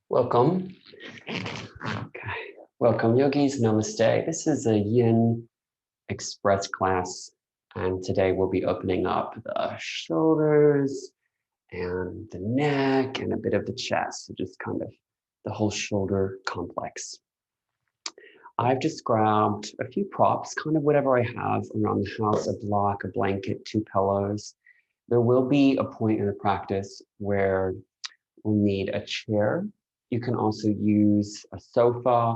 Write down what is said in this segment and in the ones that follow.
Welcome. Okay. Welcome, yogis. Namaste. This is a Yin Express class, and today we'll be opening up the shoulders and the neck and a bit of the chest, so just kind of the whole shoulder complex. I've just grabbed a few props, kind of whatever I have around the house, a block, a blanket, 2 pillows. There will be a point in the practice where we'll need a chair. You can also use a sofa.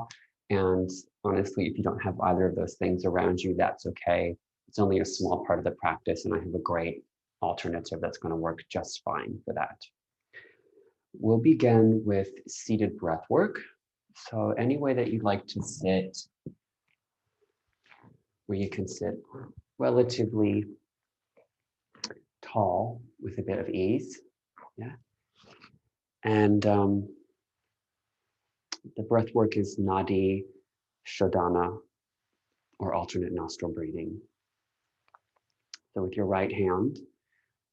And honestly, if you don't have either of those things around you, that's okay. It's only a small part of the practice, and I have a great alternative that's going to work just fine for that. We'll begin with seated breath work. So any way that you'd like to sit, where you can sit relatively tall with a bit of ease. Yeah. And the breath work is Nadi Shodhana, or alternate nostril breathing. So with your right hand,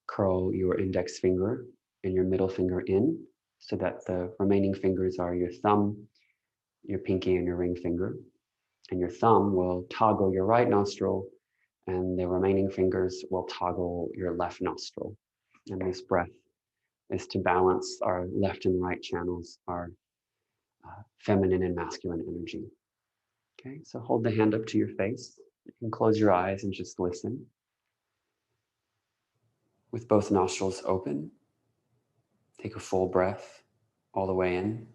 curl your index finger and your middle finger in so that the remaining fingers are your thumb, your pinky, and your ring finger. And your thumb will toggle your right nostril, and the remaining fingers will toggle your left nostril. And this breath is to balance our left and right channels, our feminine and masculine energy. Okay, so hold the hand up to your face. You can close your eyes and just listen. With both nostrils open, take a full breath all the way in.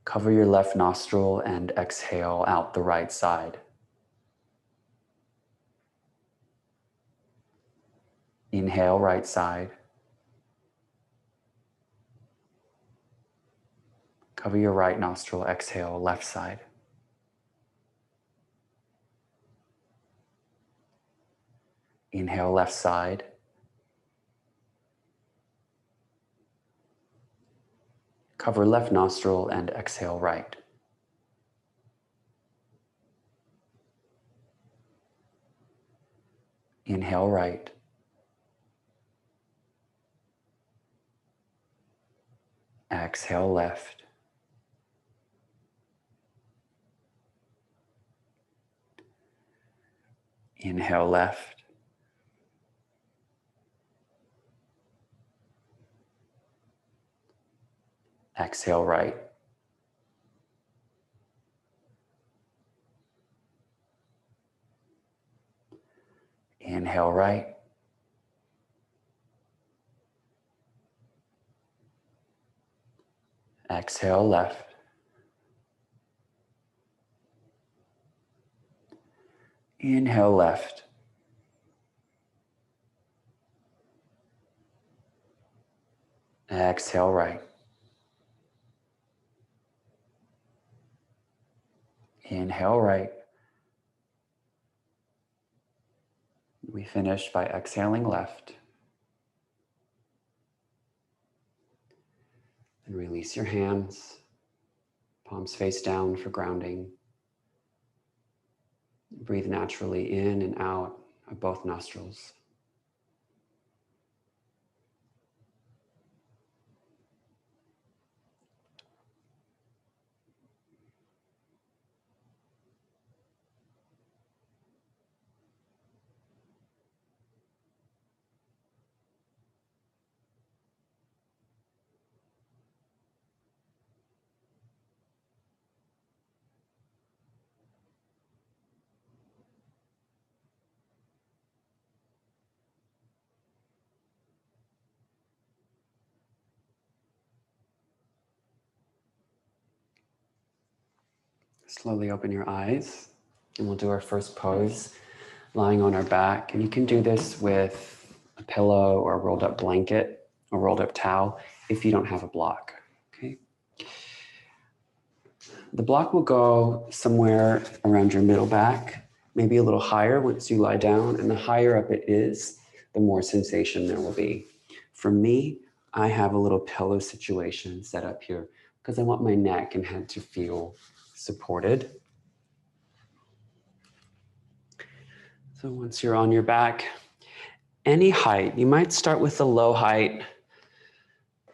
Cover your left nostril and exhale out the right side. Inhale, right side. Cover your right nostril, exhale, left side. Inhale, left side. Cover left nostril and exhale, right. Inhale, right. Exhale, left. Inhale, left. Exhale, right. Inhale, right. Exhale, left. Inhale, left. Exhale, right. Inhale, right. We finish by exhaling left. And release your hands, palms face down for grounding. Breathe naturally in and out of both nostrils. Slowly open your eyes, and we'll do our first pose, lying on our back. And you can do this with a pillow or a rolled up blanket or rolled up towel if you don't have a block, okay? The block will go somewhere around your middle back, maybe a little higher once you lie down, and the higher up it is, the more sensation there will be. For me, I have a little pillow situation set up here because I want my neck and head to feel supported. So once you're on your back, any height. You might start with a low height.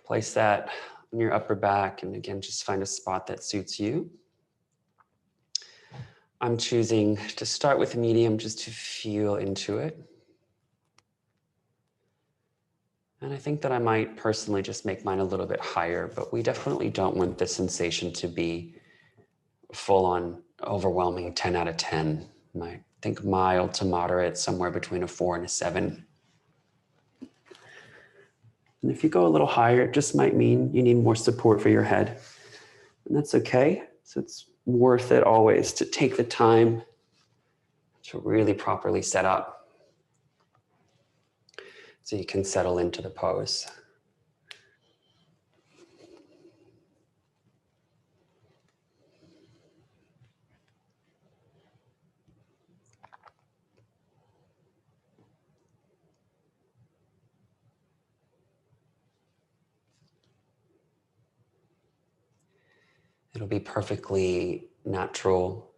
Place that on your upper back, and again, just find a spot that suits you. I'm choosing to start with medium just to feel into it. And I think that I might personally just make mine a little bit higher, but we definitely don't want the sensation to be full on overwhelming 10 out of 10. I think mild to moderate, somewhere between a 4 and a 7. And if you go a little higher, it just might mean you need more support for your head. And that's okay. So it's worth it always to take the time to really properly set up so you can settle into the pose. It'll be perfectly natural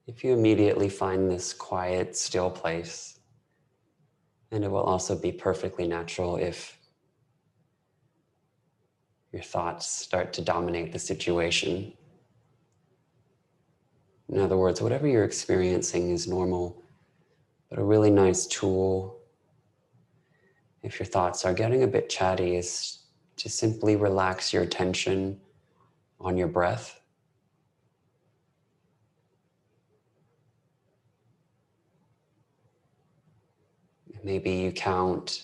if you immediately find this quiet, still place. And it will also be perfectly natural if your thoughts start to dominate the situation. In other words, whatever you're experiencing is normal, but a really nice tool, if your thoughts are getting a bit chatty, is to simply relax your attention on your breath. Maybe you count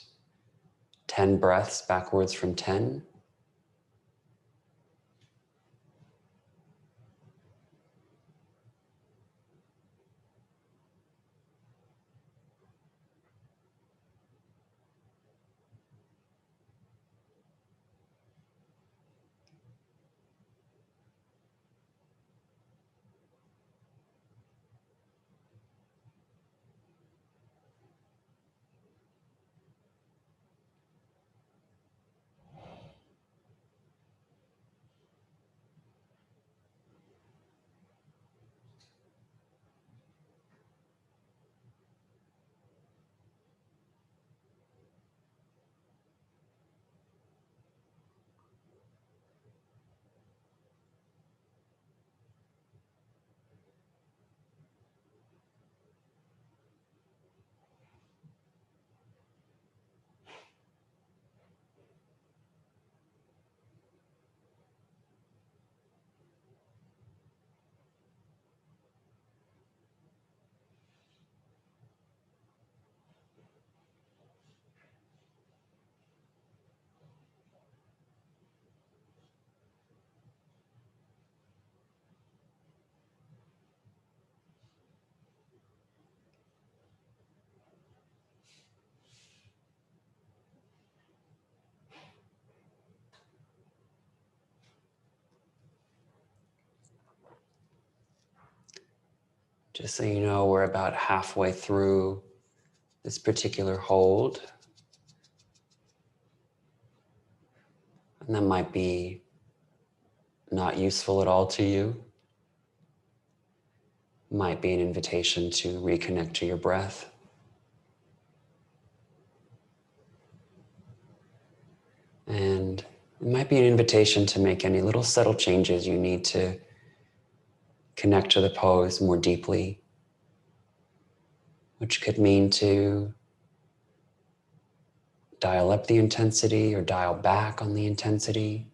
10 breaths backwards from 10. Just so you know, we're about halfway through this particular hold. And that might be not useful at all to you. Might be an invitation to reconnect to your breath. And it might be an invitation to make any little subtle changes you need to connect to the pose more deeply, which could mean to dial up the intensity or dial back on the intensity.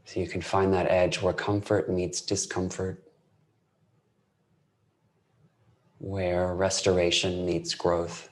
So you can find that edge where comfort meets discomfort, where restoration meets growth.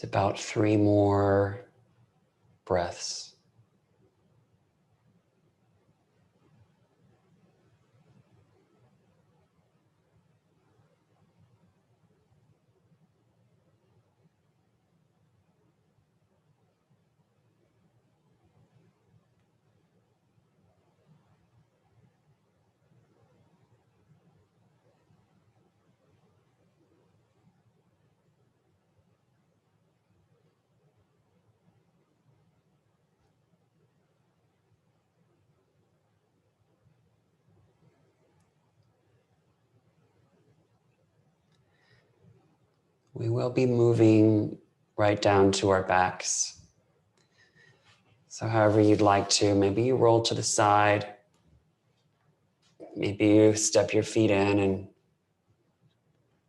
It's about 3 more breaths. We will be moving right down to our backs. So however you'd like to, maybe you roll to the side. Maybe you step your feet in and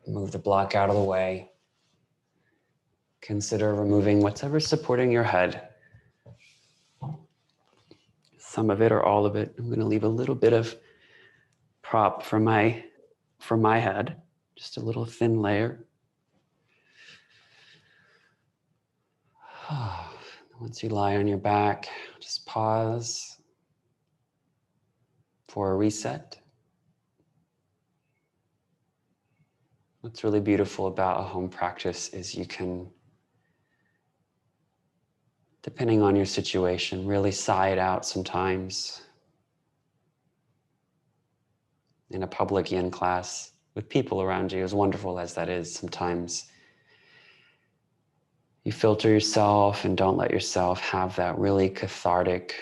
move the block out of the way. Consider removing whatever's supporting your head. Some of it or all of it. I'm going to leave a little bit of prop for my head, just a little thin layer. Once you lie on your back, just pause for a reset. What's really beautiful about a home practice is you can, depending on your situation, really sigh it out sometimes. In a public yin class with people around you, as wonderful as that is, sometimes you filter yourself and don't let yourself have that really cathartic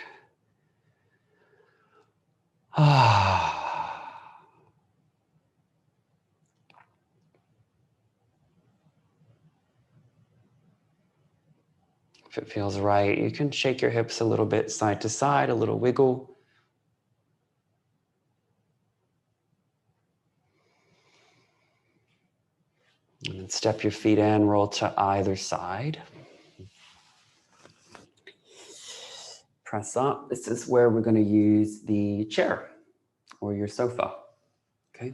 If it feels right, you can shake your hips a little bit side to side, a little wiggle. And then step your feet in, roll to either side. Press up. This is where we're going to use the chair or your sofa. Okay.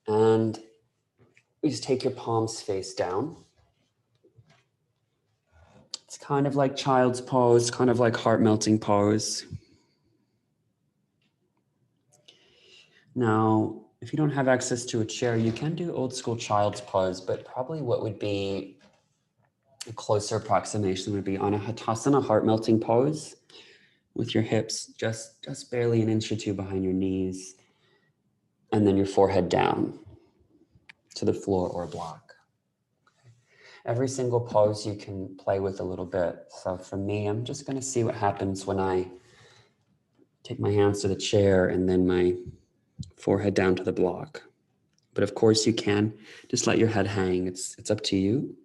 And you just take your palms face down. It's kind of like child's pose, kind of like heart melting pose. Now, if you don't have access to a chair, you can do old school child's pose, but probably what would be a closer approximation would be on a Hatasana heart melting pose with your hips just barely an inch or two behind your knees, and then your forehead down to the floor or block. Every single pose you can play with a little bit. So for me, I'm just going to see what happens when I take my hands to the chair and then my forehead down to the block. But of course you can just let your head hang. It's up to you.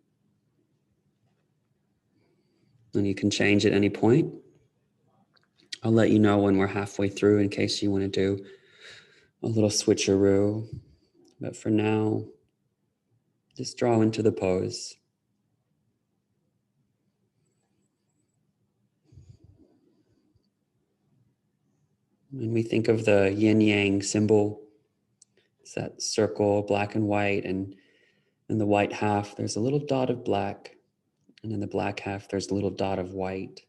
And you can change at any point. I'll let you know when we're halfway through in case you want to do a little switcheroo. But for now, just draw into the pose. When we think of the yin yang symbol, it's that circle, black and white, and in the white half, there's a little dot of black, and in the black half, there's a little dot of white.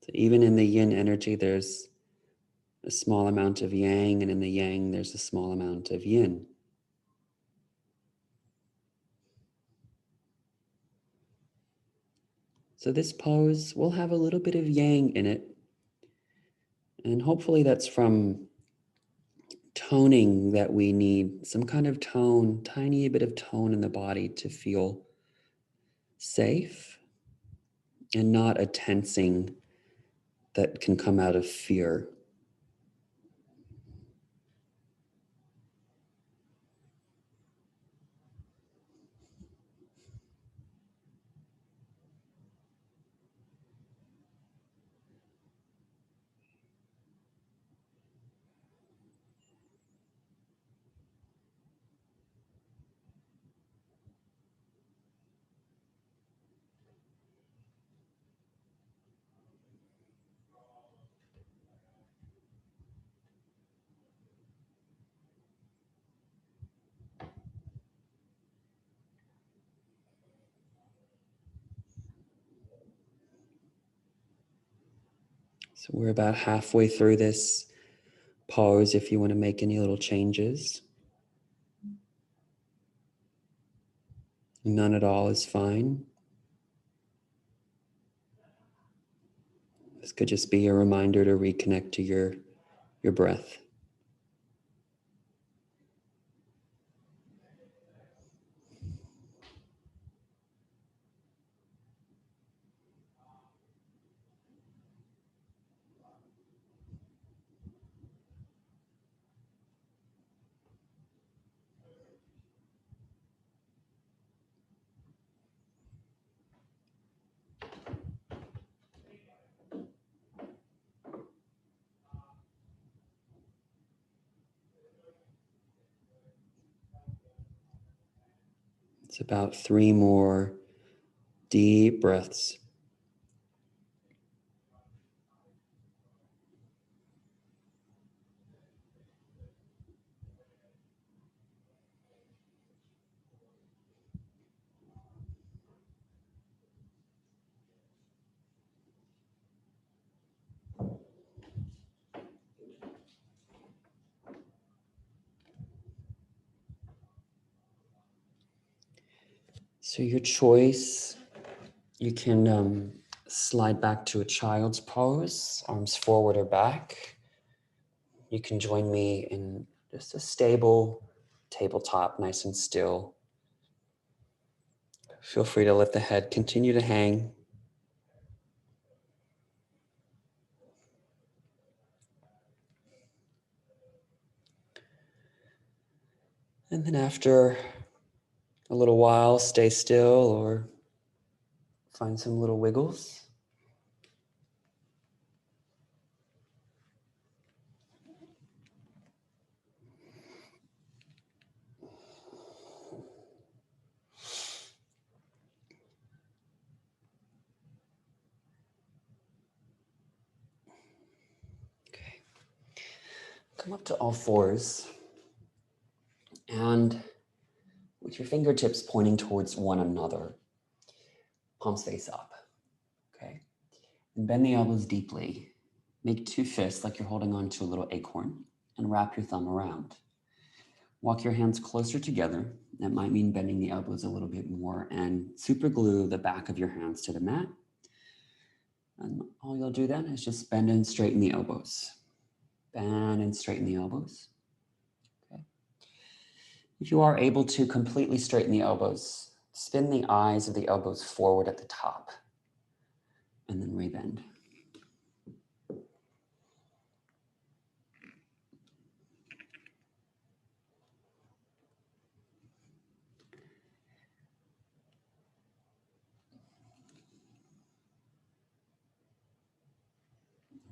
So even in the yin energy, there's a small amount of yang, and in the yang, there's a small amount of yin. So this pose will have a little bit of yang in it. And hopefully that's from toning that we need, some kind of tone, tiny bit of tone in the body to feel safe and not a tensing that can come out of fear. So we're about halfway through this. Pause if you want to make any little changes. None at all is fine. This could just be a reminder to reconnect to your breath. It's about 3 more deep breaths. So your choice, you can slide back to a child's pose, arms forward or back. You can join me in just a stable tabletop, nice and still. Feel free to let the head continue to hang. And then after a little while, stay still or find some little wiggles. Okay. Come up to all fours and with your fingertips pointing towards one another, palms face up. Okay. And bend the elbows deeply. Make 2 fists like you're holding on to a little acorn and wrap your thumb around. Walk your hands closer together. That might mean bending the elbows a little bit more and super glue the back of your hands to the mat. And all you'll do then is just bend and straighten the elbows. Bend and straighten the elbows. Okay. If you are able to completely straighten the elbows, spin the eyes of the elbows forward at the top and then rebend.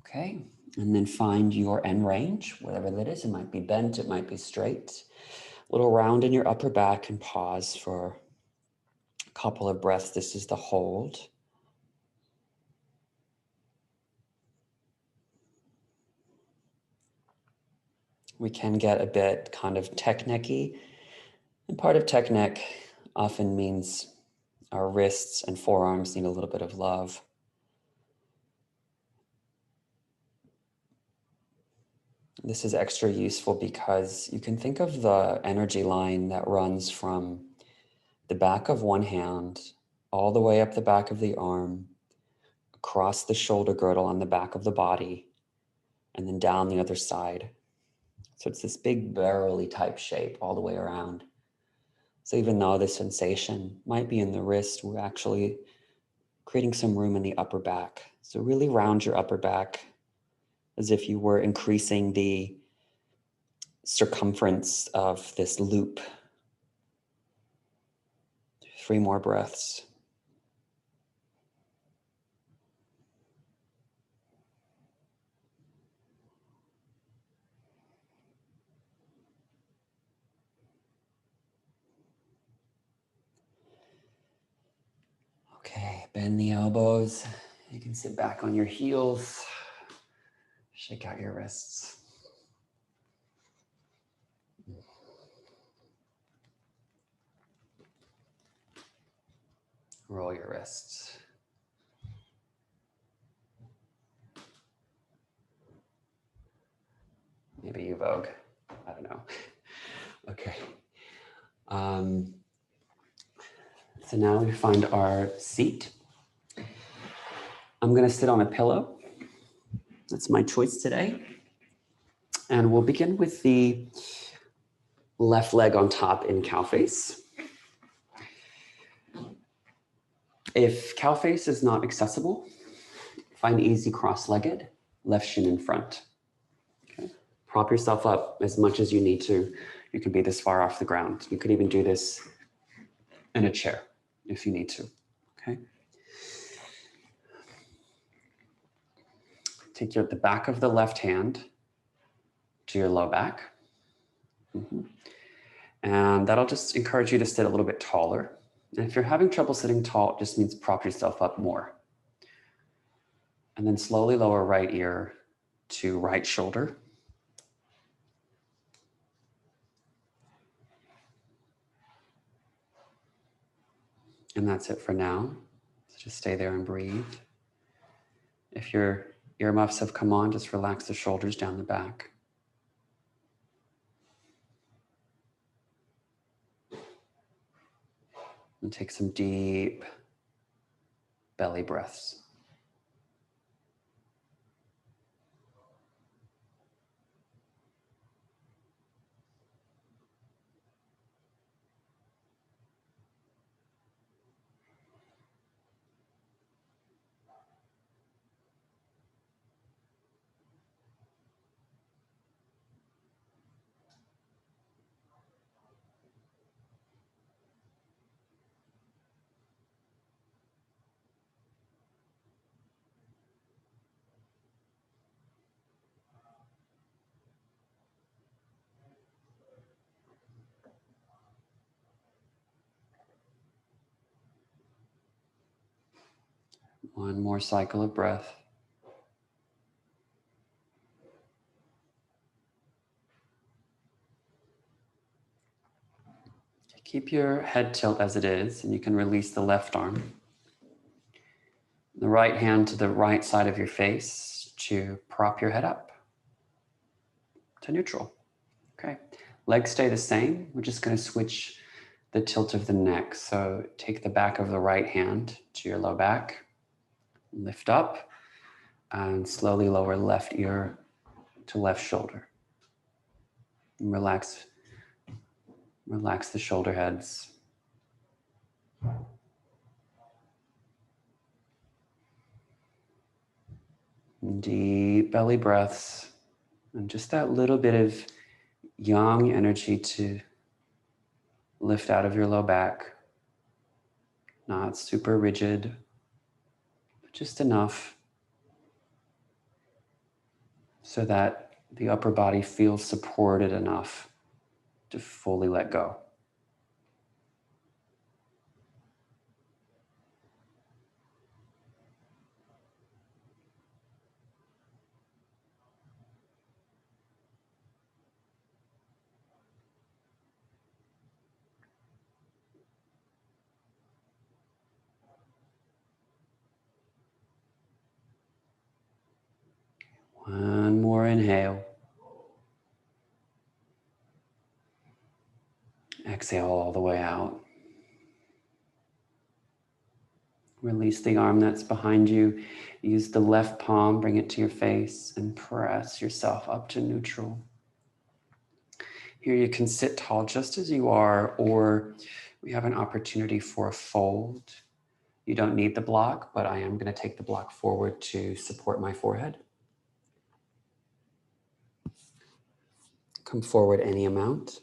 Okay, and then find your end range, whatever that is. It might be bent, it might be straight. A little round in your upper back and pause for a couple of breaths. This is the hold. We can get a bit kind of technique-y, and part of technique often means our wrists and forearms need a little bit of love. This is extra useful because you can think of the energy line that runs from the back of one hand all the way up the back of the arm, across the shoulder girdle on the back of the body, and then down the other side. So it's this big barrel-y type shape all the way around. So even though the sensation might be in the wrist, we're actually creating some room in the upper back. So really round your upper back as if you were increasing the circumference of this loop. 3 more breaths. Okay, bend the elbows. You can sit back on your heels. Shake out your wrists. Roll your wrists. vogue. I don't know. Okay. So now we find our seat. I'm going to sit on a pillow. That's my choice today. And we'll begin with the left leg on top in cow face. If cow face is not accessible, find easy cross-legged, left shin in front. Okay. Prop yourself up as much as you need to. You can be this far off the ground. You could even do this in a chair if you need to. Okay. Take the back of the left hand to your low back. And that'll just encourage you to sit a little bit taller. And if you're having trouble sitting tall, it just means prop yourself up more. And then slowly lower right ear to right shoulder. And that's it for now. So just stay there and breathe. If your earmuffs have come on, just relax the shoulders down the back. And take some deep belly breaths. One more cycle of breath. Keep your head tilt as it is, and you can release the left arm. The right hand to the right side of your face to prop your head up to neutral. Okay, legs stay the same. We're just going to switch the tilt of the neck. So take the back of the right hand to your low back, lift up, and slowly lower left ear to left shoulder. And relax the shoulder heads. Deep belly breaths, and just that little bit of yang energy to lift out of your low back. Not super rigid, but just enough so that the upper body feels supported enough to fully let go. One more inhale. Exhale all the way out. Release the arm that's behind you. Use the left palm, bring it to your face, and press yourself up to neutral. Here you can sit tall just as you are, or we have an opportunity for a fold. You don't need the block, but I am going to take the block forward to support my forehead. Come forward any amount.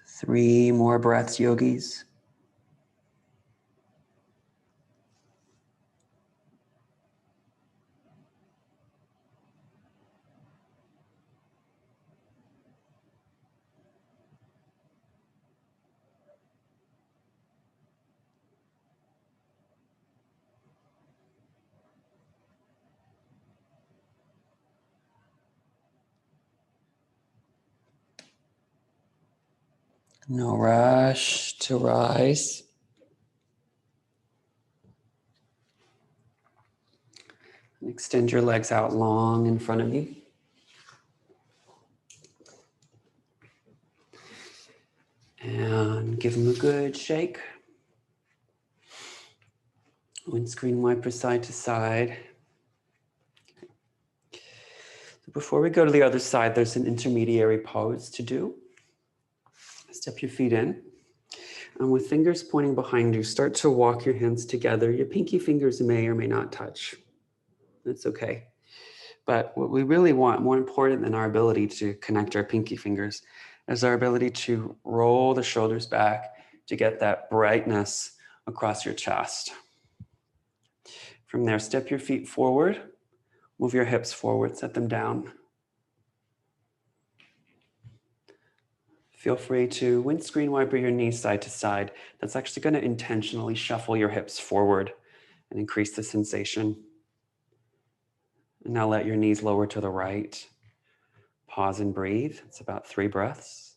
3 more breaths, yogis. No rush to rise. Extend your legs out long in front of you. And give them a good shake. Windscreen wiper side to side. So before we go to the other side, there's an intermediary pose to do. Step your feet in. And with fingers pointing behind you, start to walk your hands together. Your pinky fingers may or may not touch. That's okay. But what we really want, more important than our ability to connect our pinky fingers, is our ability to roll the shoulders back to get that brightness across your chest. From there, step your feet forward, move your hips forward, set them down. Feel free to windscreen wiper your knees side to side. That's actually going to intentionally shuffle your hips forward and increase the sensation. And now let your knees lower to the right. Pause and breathe. It's about 3 breaths.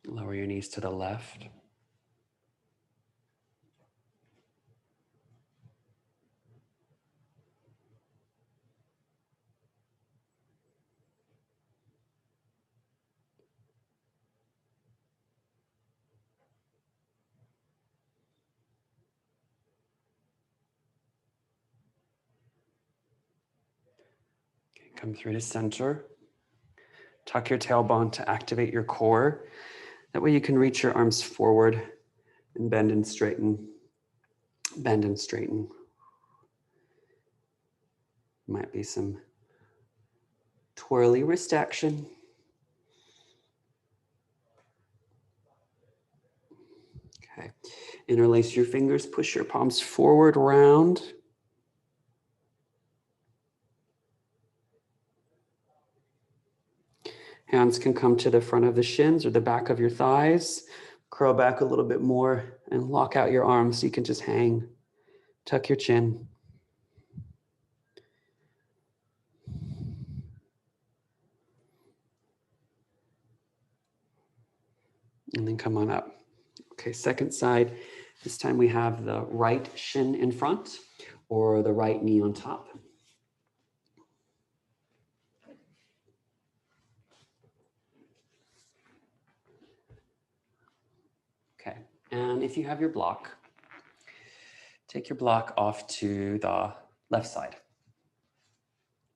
Lower your knees to the left. Okay, come through to center. Tuck your tailbone to activate your core. That way you can reach your arms forward and bend and straighten. Bend and straighten. Might be some twirly wrist action. Okay. Interlace your fingers, push your palms forward, round. Hands can come to the front of the shins or the back of your thighs. Curl back a little bit more and lock out your arms so you can just hang. Tuck your chin. And then come on up. Okay, second side. This time we have the right shin in front or the right knee on top. Okay, and if you have your block, take your block off to the left side.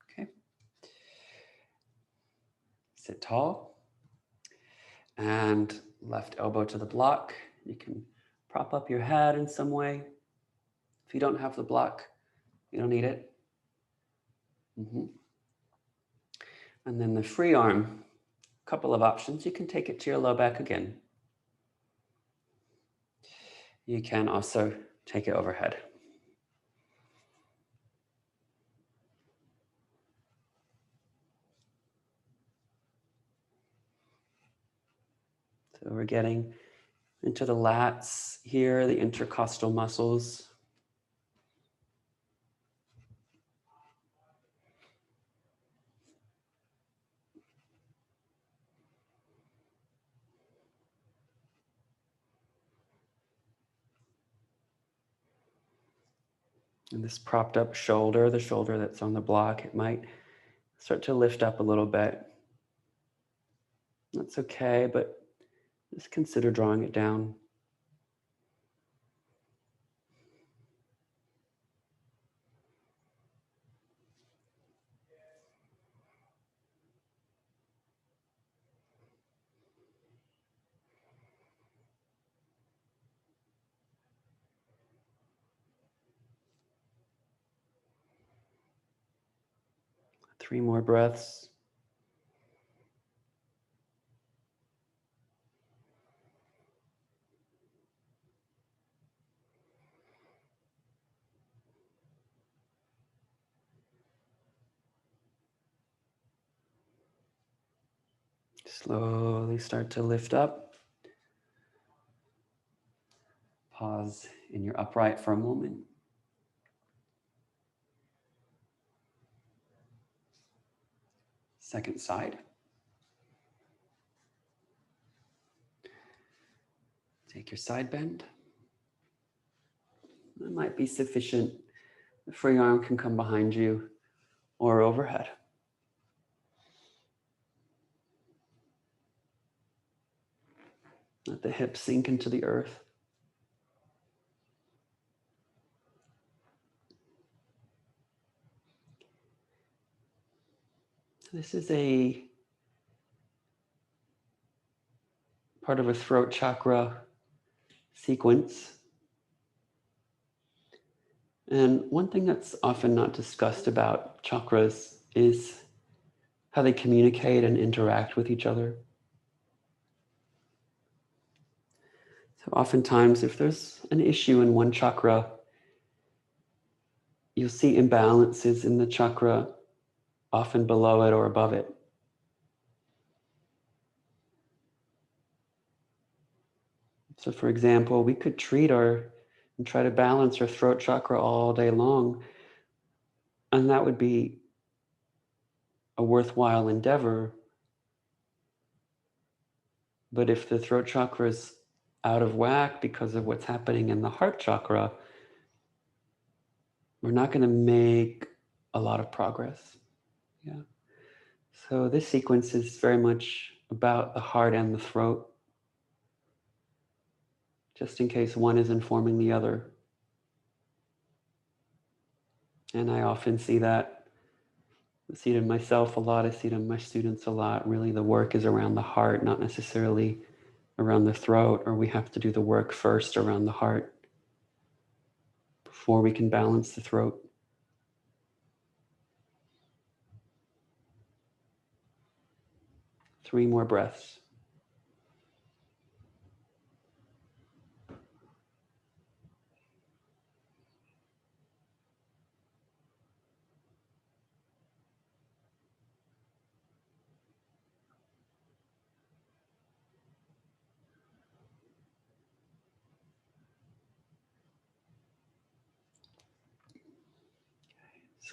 Okay. Sit tall and left elbow to the block. You can prop up your head in some way. If you don't have the block, you don't need it. And then the free arm, a couple of options. You can take it to your low back again. You can also take it overhead. So we're getting into the lats here, the intercostal muscles. And this propped up shoulder, the shoulder that's on the block, it might start to lift up a little bit. That's okay, but just consider drawing it down. 3 more breaths. Slowly start to lift up. Pause in your upright for a moment. Second side. Take your side bend. That might be sufficient. The free arm can come behind you or overhead. Let the hips sink into the earth. This is a part of a throat chakra sequence. And one thing that's often not discussed about chakras is how they communicate and interact with each other. So oftentimes, if there's an issue in one chakra, you'll see imbalances in the chakra, often below it or above it. So for example, we could and try to balance our throat chakra all day long, and that would be a worthwhile endeavor. But if the throat chakra is out of whack because of what's happening in the heart chakra, we're not going to make a lot of progress. Yeah. So this sequence is very much about the heart and the throat, just in case one is informing the other. And I often see that. I see it in myself a lot. I see it in my students a lot. Really, the work is around the heart, not necessarily around the throat, or we have to do the work first around the heart before we can balance the throat. Three more breaths.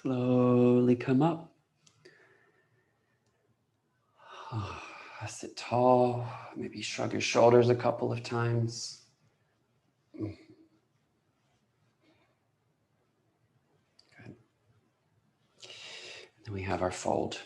Slowly come up. Sit tall. Maybe shrug your shoulders a couple of times. Good. Then we have our fold.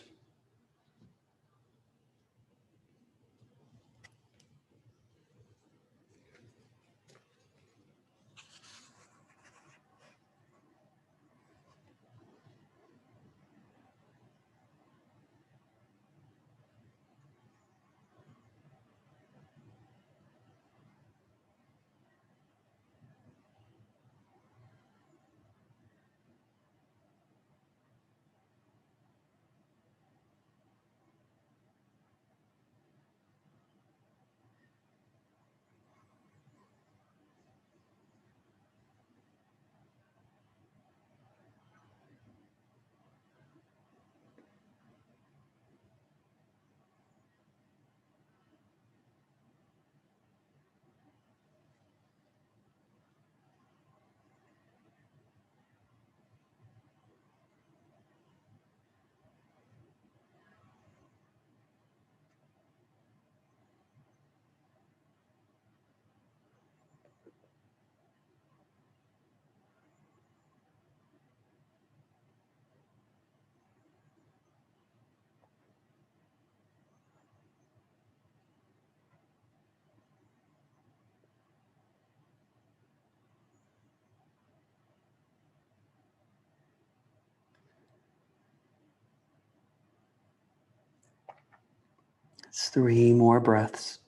It's 3 more breaths.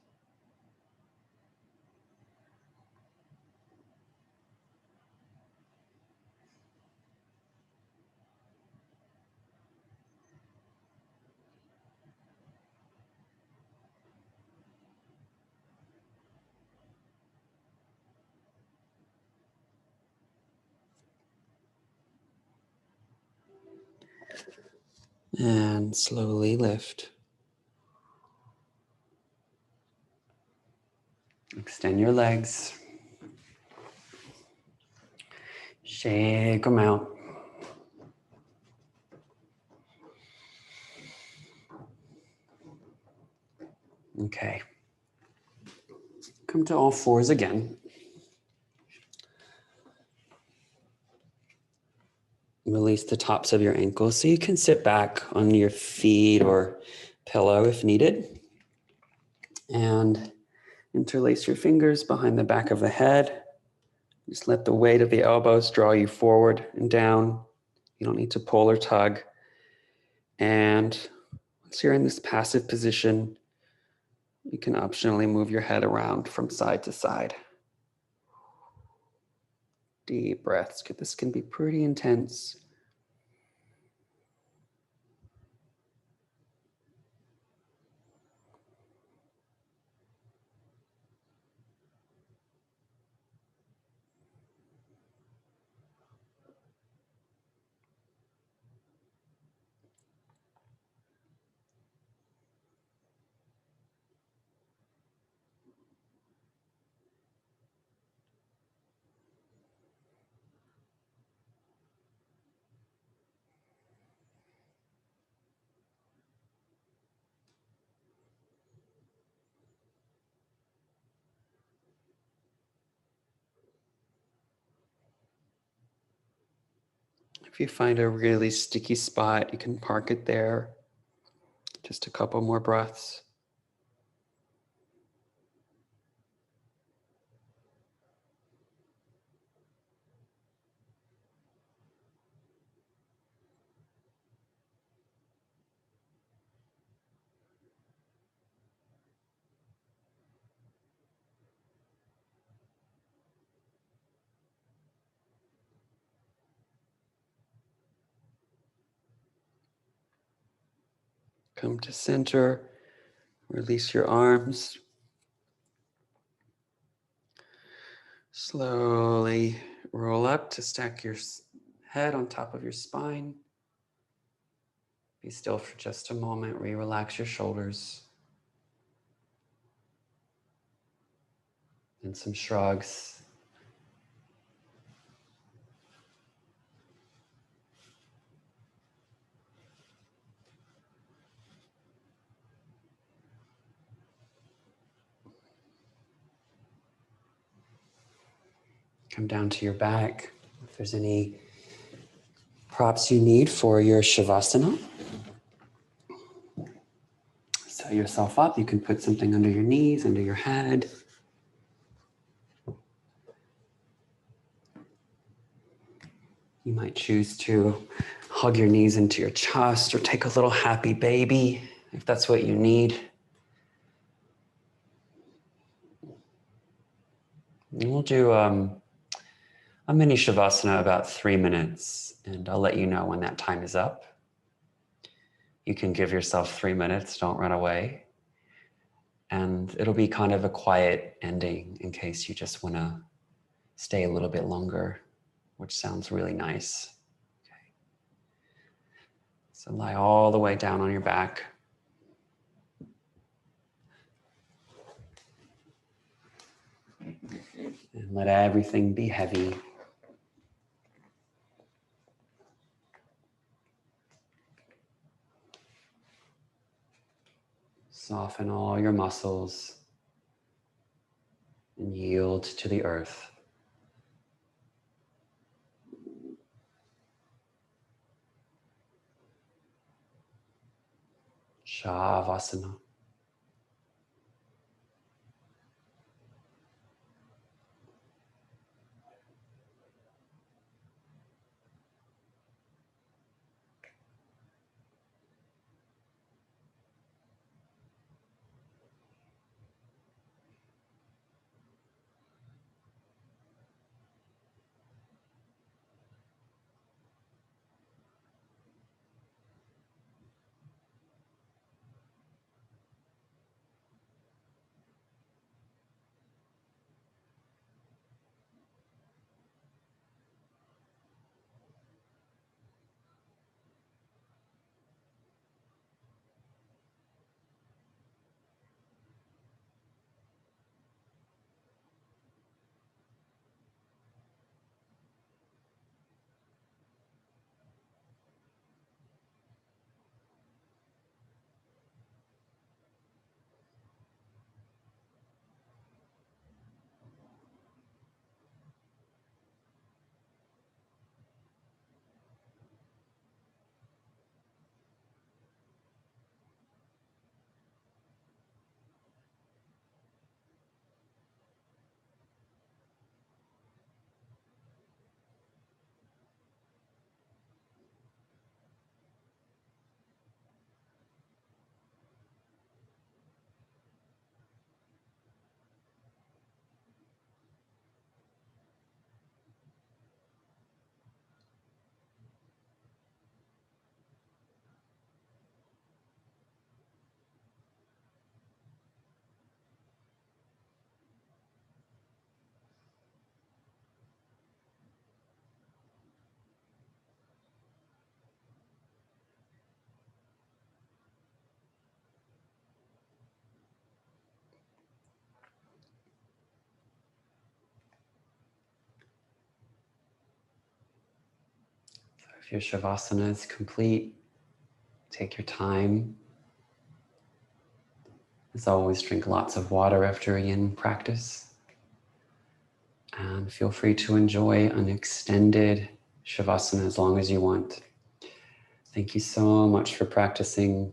And slowly lift. Extend your legs. Shake them out. Okay. Come to all fours again. Release the tops of your ankles so you can sit back on your feet or pillow if needed. And interlace your fingers behind the back of the head. Just let the weight of the elbows draw you forward and down. You don't need to pull or tug. And once you're in this passive position, you can optionally move your head around from side to side. Deep breaths. This can be pretty intense. If you find a really sticky spot, you can park it there. Just a couple more breaths. Come to center. Release your arms. Slowly roll up to stack your head on top of your spine. Be still for just a moment. Relax your shoulders. And some shrugs. Come down to your back. If there's any props you need for your Shavasana, set yourself up. You can put something under your knees, under your head. You might choose to hug your knees into your chest or take a little happy baby if that's what you need. And we'll do a mini Shavasana about 3 minutes, and I'll let you know when that time is up. You can give yourself 3 minutes, don't run away. And it'll be kind of a quiet ending in case you just want to stay a little bit longer, which sounds really nice. Okay. So lie all the way down on your back. And let everything be heavy. Soften all your muscles and yield to the earth. Shavasana. your Shavasana is complete, take your time. As always, drink lots of water after a yin practice. And feel free to enjoy an extended Shavasana as long as you want. Thank you so much for practicing.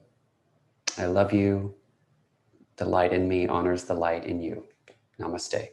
I love you. The light in me honors the light in you. Namaste.